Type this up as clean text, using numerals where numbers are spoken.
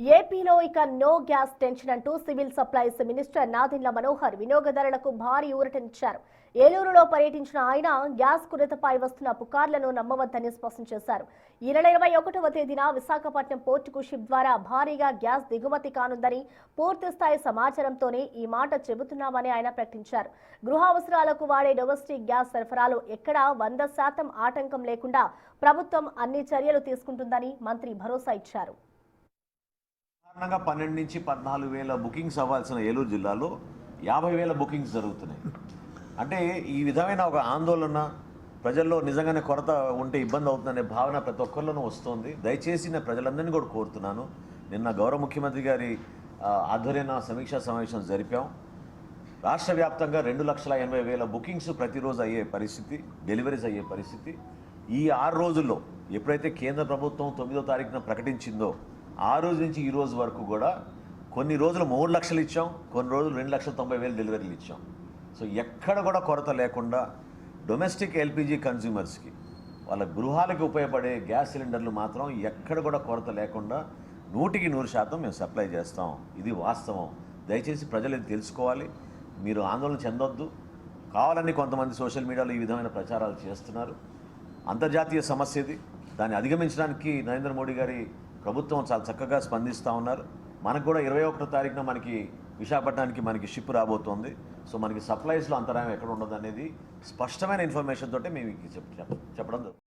ఏపీలో ఇక no gas tension అంటూ civil supplies minister Nadendla Manohar వినియోగదారులకు భారీ ఊరటనిచ్చారు. ఏలూరులో పర్యటించిన ఆయన గ్యాస్ కొరతపై వస్తున్న పుకార్లను నమ్మవద్దని స్పష్టం చేశారు. ఈ నెల 21వ తేదీన విశాఖపట్నం పోర్టుకు షిప్ ద్వారా భారీగా గ్యాస్ దిగుమతి కానుందని, పూర్తిస్థాయి సమాచారంతోనే ఈ మాట చెబుతున్నామని ఆయన ప్రకటించారు. గృహ అవసరాలకు వాడే డొమెస్టిక్ గ్యాస్ సరఫరాలో ఎక్కడా 100% ఆటంకం లేకుండా ప్రభుత్వం అన్ని చర్యలు తీసుకుంటుందని మంత్రి భరోసా ఇచ్చారు. సాధారణంగా 12 నుంచి 14,000 బుకింగ్స్ అవ్వాల్సిన ఏలూరు జిల్లాలో 50,000 బుకింగ్స్ జరుగుతున్నాయి. అంటే ఈ విధమైన ఒక ఆందోళన ప్రజల్లో నిజంగానే కొరత ఉంటే ఇబ్బంది అవుతుందనే భావన ప్రతి ఒక్కరిలోనూ వస్తుంది. దయచేసి నేను ప్రజలందరినీ కూడా కోరుతున్నాను. నిన్న గౌరవ ముఖ్యమంత్రి గారి ఆధ్వర్యంలో సమీక్షా సమావేశం జరిపాం. రాష్ట్ర వ్యాప్తంగా 2,80,000 బుకింగ్స్ ప్రతిరోజు అయ్యే పరిస్థితి, డెలివరీస్ అయ్యే పరిస్థితి. ఈ 6 రోజుల్లో ఎప్పుడైతే కేంద్ర ప్రభుత్వం 9వ తారీఖున ప్రకటించిందో ఆ రోజు నుంచి ఈ రోజు వరకు కూడా కొన్ని రోజులు 3 లక్షలు ఇచ్చాం, కొన్ని రోజులు 2,90,000 డెలివరీలు ఇచ్చాం. సో ఎక్కడ కూడా కొరత లేకుండా డొమెస్టిక్ ఎల్పిజి కన్జ్యూమర్స్కి వాళ్ళ గృహాలకు ఉపయోగపడే గ్యాస్ సిలిండర్లు మాత్రం ఎక్కడ కూడా కొరత లేకుండా 100% మేము సప్లై చేస్తాం. ఇది వాస్తవం. దయచేసి ప్రజలు ఇది తెలుసుకోవాలి. మీరు ఆందోళన చెందొద్దు. కావాలని కొంతమంది సోషల్ మీడియాలో ఈ విధమైన ప్రచారాలు చేస్తున్నారు. అంతర్జాతీయ సమస్య ఇది. దాన్ని అధిగమించడానికి నరేంద్ర మోడీ గారి ప్రభుత్వం చాలా చక్కగా స్పందిస్తూ ఉన్నారు. మనకు కూడా 21వ తారీఖున మనకి విశాఖపట్నానికి మనకి షిప్ రాబోతోంది. సో మనకి సప్లైస్లో అంతరాయం ఎక్కడ ఉండదు అనేది స్పష్టమైన ఇన్ఫర్మేషన్ తోటే మేము చెప్పడం